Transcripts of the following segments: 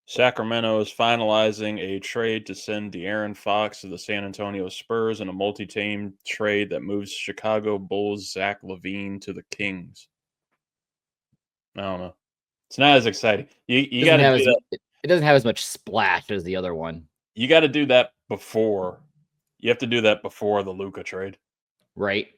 Sacramento is finalizing a trade to send De'Aaron Fox to the San Antonio Spurs in a multi-team trade that moves Chicago Bulls Zach LaVine to the Kings. I don't know. It's not as exciting. You got to do that. It doesn't have as much splash as the other one. You got to do that before. You have to do that before the Luka trade, right?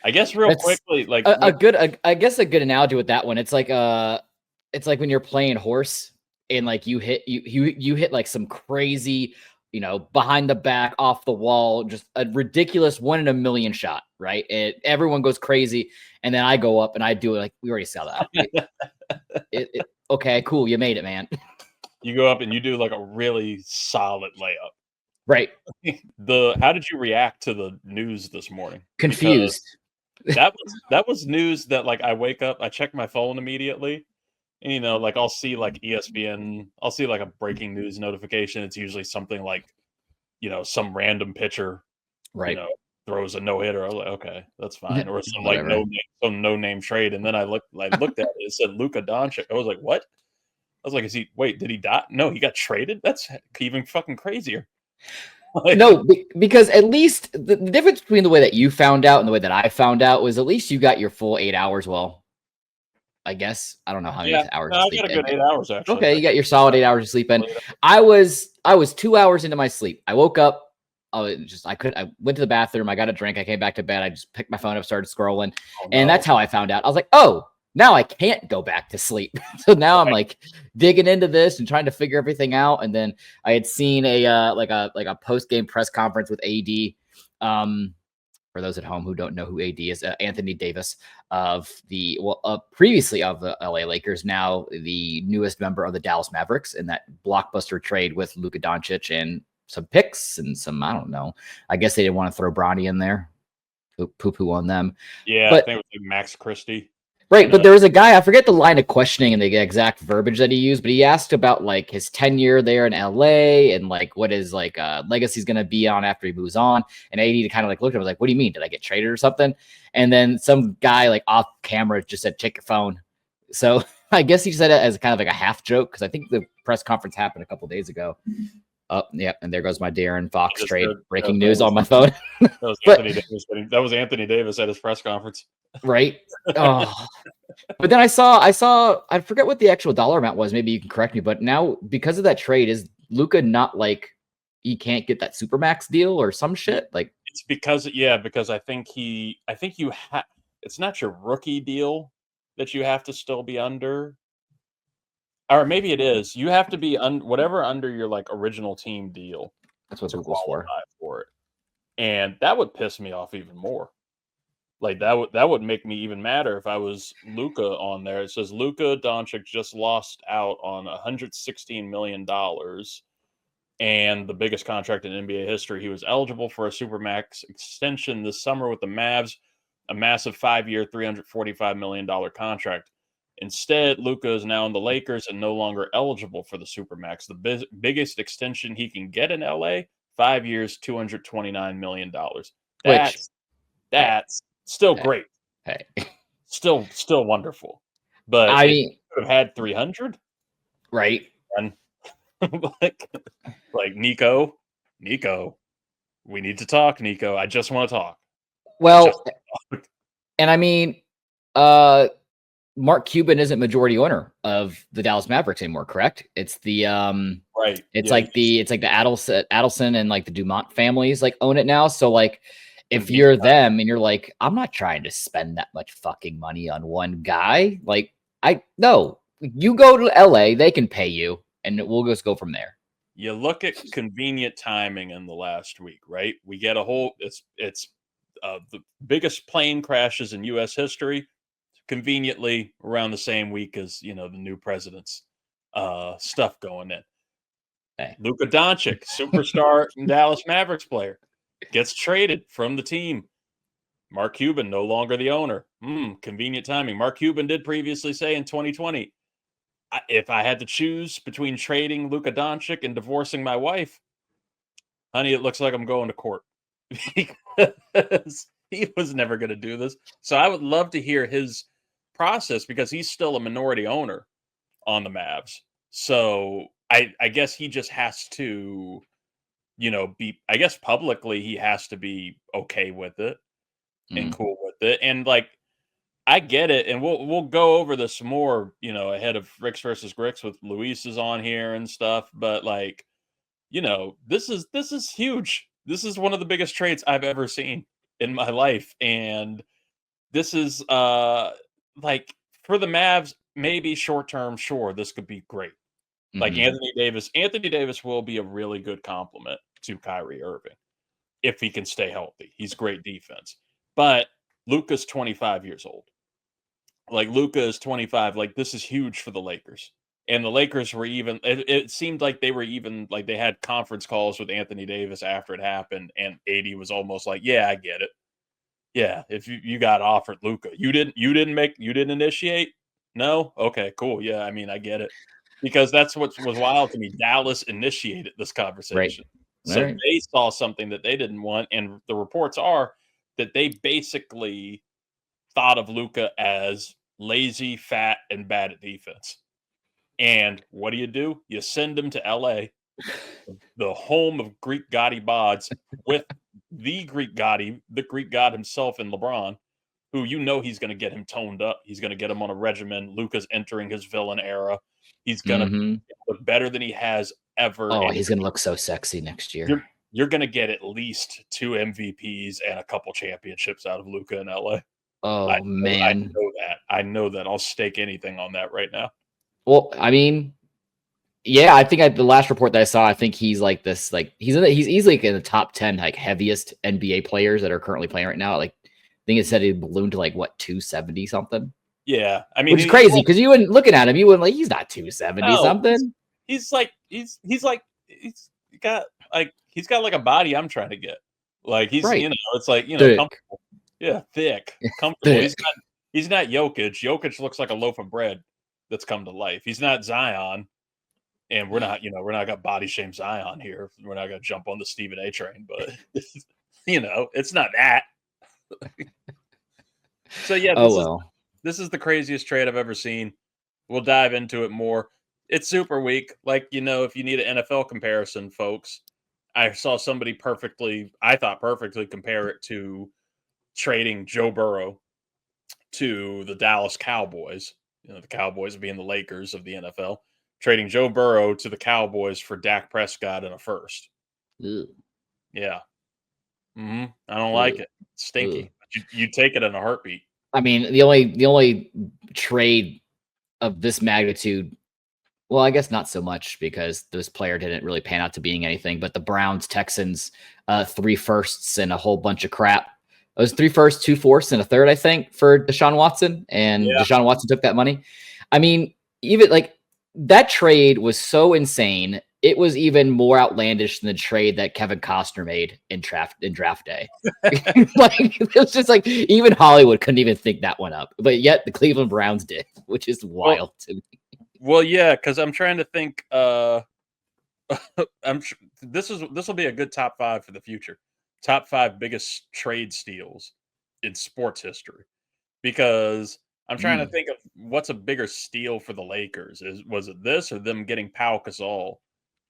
I guess real quickly, like I guess a good analogy with that one. It's like when you're playing horse and like you hit like some crazy, behind the back, off the wall, just a ridiculous 1 in a million shot, right? And everyone goes crazy, and then I go up and I do it like we already saw that. Okay, cool, you made it, man. You go up and you do like a really solid layup. Right. How did you react to the news this morning? Confused. Because that was news that like I wake up, I check my phone immediately, and like I'll see like ESPN, I'll see like a breaking news notification. It's usually something like, some random pitcher, right, throws a no-hitter. I was like, okay, that's fine. Or some like no-name trade. And then I looked at it, it said Luka Dončić. I was like, what? I was like, did he die? No, he got traded? That's even fucking crazier. No, because at least the difference between the way that you found out and the way that I found out was at least you got your full 8 hours. Well, I guess I don't know how many hours. No, I got a good 8 hours actually. Okay, you got your solid 8 hours of sleep in. I was 2 hours into my sleep. I woke up. I went to the bathroom. I got a drink. I came back to bed. I just picked my phone up, started scrolling, and that's how I found out. I was like, oh. Now I can't go back to sleep. So now I'm like digging into this and trying to figure everything out. And then I had seen a post-game press conference with AD. For those at home who don't know who AD is, Anthony Davis previously of the LA Lakers, now the newest member of the Dallas Mavericks in that blockbuster trade with Luka Dončić and some picks and some, I don't know. I guess they didn't want to throw Bronny in there. Poo-poo on them. Yeah, but I think it was like Max Christie. Right, but there was a guy, I forget the line of questioning and the exact verbiage that he used, but he asked about like his tenure there in LA and like what his like legacy is going to be on after he moves on. And AD kind of like looked at him, was like, what do you mean? Did I get traded or something? And then some guy like off camera just said, check your phone. So I guess he said it as kind of like a half joke because I think the press conference happened a couple days ago. Oh, yeah, and there goes my De'Aaron Fox trade. Breaking news on my phone. That was Anthony Davis at his press conference. Right. Oh. But then I saw, I forget what the actual dollar amount was. Maybe you can correct me. But now, because of that trade, is Luka not like he can't get that Supermax deal or some shit? Like it's because I think it's not your rookie deal that you have to still be under. Or maybe it is. You have to be whatever under your like original team deal. That's what Google's for it. And that would piss me off even more. Like that would make me even madder if I was Luka on there. It says Luka Dončić just lost out on $116 million and the biggest contract in NBA history. He was eligible for a Supermax extension this summer with the Mavs, a massive 5-year, $345 million contract. Instead, Luka is now in the Lakers and no longer eligible for the Supermax. The biggest extension he can get in LA, 5 years, $229 million. That's still great. Hey, still wonderful. But I mean, could have had 300, right? And like Nico, we need to talk, Nico. I just want to talk. Well, and I mean, Mark Cuban isn't majority owner of the Dallas Mavericks anymore, correct? It's the right. It's like the Adelson and like the Dumont families like own it now. So like if you're them and you're like, I'm not trying to spend that much fucking money on one guy. Like you go to LA, they can pay you, and we'll just go from there. You look at convenient timing in the last week, right? We get a whole it's the biggest plane crashes in U.S. history. Conveniently around the same week as the new president's stuff going in. Hey. Luka Dončić, superstar Dallas Mavericks player, gets traded from the team. Mark Cuban no longer the owner. Convenient timing. Mark Cuban did previously say in 2020, if I had to choose between trading Luka Dončić and divorcing my wife, honey, it looks like I'm going to court. Because he was never going to do this. So I would love to hear his process because he's still a minority owner on the Mavs. So I guess he just has to, I guess publicly he has to be okay with it and cool with it. And like, I get it. And we'll go over this more, ahead of Ricks versus Gricks with Luis is on here and stuff. But like, this is huge. This is one of the biggest trades I've ever seen in my life. And this is like for the Mavs, maybe short term, sure, this could be great. Like Anthony Davis will be a really good complement to Kyrie Irving if he can stay healthy. He's great defense. But Luka's 25 years old. Like Luka is 25. Like this is huge for the Lakers. And the Lakers were even it seemed like they were even like they had conference calls with Anthony Davis after it happened, and AD was almost like, yeah, I get it. Yeah, if you got offered Luka. You didn't initiate? No? Okay, cool. Yeah, I mean, I get it. Because that's what was wild to me. Dallas initiated this conversation. Right. So they saw something that they didn't want, and the reports are that they basically thought of Luka as lazy, fat, and bad at defense. And what do? You send him to LA, the home of Greek Gotti Bods, with the Greek God himself in LeBron, who he's going to get him toned up. He's going to get him on a regimen. Luka's entering his villain era. He's going to look better than he has ever. Oh, he's going to look so sexy next year. You're going to get at least 2 MVPs and a couple championships out of Luka in LA. Oh, man. I know that. I'll stake anything on that right now. Well, I mean, yeah, I think the last report that I saw, I think he's like this, like he's easily in the top 10 like heaviest NBA players that are currently playing right now. Like I think it said he ballooned to like what 270 something. Yeah, I mean, which is crazy because you wouldn't looking at him, you wouldn't like he's not 270 something. He's got like a body I'm trying to get. Like he's it's like thick. Comfortable. Yeah, thick, comfortable. Thick. He's not Jokic. Jokic looks like a loaf of bread that's come to life. He's not Zion. And we're not gonna body shame Zion here. We're not gonna jump on the Stephen A train, but it's not that. So yeah, this is the craziest trade I've ever seen. We'll dive into it more. It's super weak. Like, if you need an NFL comparison, folks, I saw somebody perfectly compare it to trading Joe Burrow to the Dallas Cowboys. The Cowboys being the Lakers of the NFL. Trading Joe Burrow to the Cowboys for Dak Prescott and a first. Ew. Yeah. I don't like it. It's stinky. You take it in a heartbeat. I mean, the only trade of this magnitude, well, I guess not so much because this player didn't really pan out to being anything, but the Browns, Texans, 3 firsts and a whole bunch of crap. It was 3 firsts, 2 fourths, and a third, I think, for Deshaun Watson. And Deshaun Watson took that money. I mean, even like that trade was so insane. It was even more outlandish than the trade that Kevin Costner made in draft day. Like it was just like even Hollywood couldn't even think that one up, but yet the Cleveland Browns did, which is wild to me. Well, yeah, because I'm trying to think. I'm sure this will be a good top 5 for the future. Top 5 biggest trade steals in sports history, because I'm trying to think of what's a bigger steal for the Lakers. Was it this or them getting Pau Gasol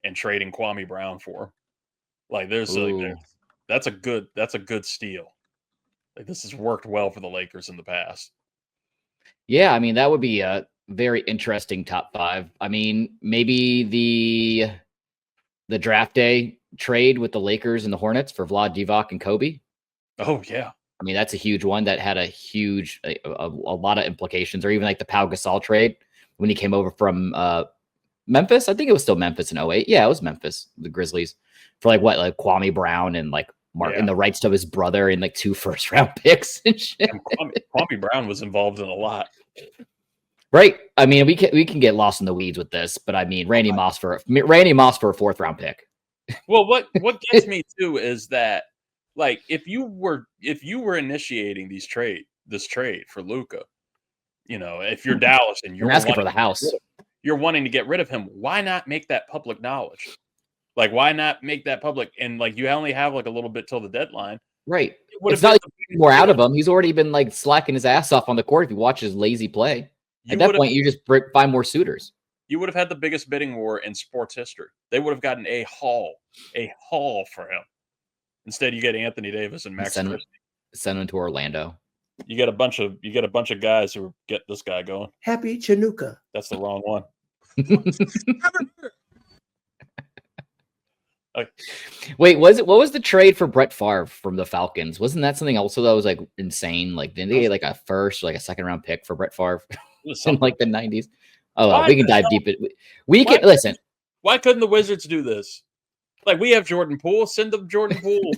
and trading Kwame Brown for him? Like that's a good steal. Like this has worked well for the Lakers in the past. Yeah, I mean that would be a very interesting top 5. I mean, maybe the draft day trade with the Lakers and the Hornets for Vlad Divac and Kobe. Oh yeah. I mean, that's a huge one that had a lot of implications, or even like the Pau Gasol trade when he came over from Memphis. I think it was still Memphis in 2008. Yeah, it was Memphis, the Grizzlies, for like Kwame Brown and like and the rights to his brother and like 2 first-round picks and shit. Kwame Brown was involved in a lot. Right. I mean, we can get lost in the weeds with this, but I mean, Randy Moss for a 4th-round pick. Well, what gets me too is that, like, if you were initiating this trade for Luka, if you're Dallas and you're asking for the house, you're wanting to get rid of him, why not make that public knowledge? Like, why not make that public? And like, you only have like a little bit till the deadline, right? It's not like more out of him. He's already been like slacking his ass off on the court. If you watch his lazy play, at that point, you just find more suitors. you would have had the biggest bidding war in sports history. They would have gotten a haul for him. Instead, you get Anthony Davis and Max Christie. Send him to Orlando. You get a bunch of guys who get this guy going. Happy Chinooka. That's the wrong one. Wait, what was the trade for Brett Favre from the Falcons? Wasn't that something also that was like insane? Like, didn't they get like a first or like a second round pick for Brett Favre in like the 90s? Oh, well, we can dive deep. Listen. Why couldn't the Wizards do this? Like, we have Jordan Poole. Send them Jordan Poole.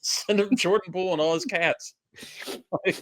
Send him Jordan Poole and all his cats. Like,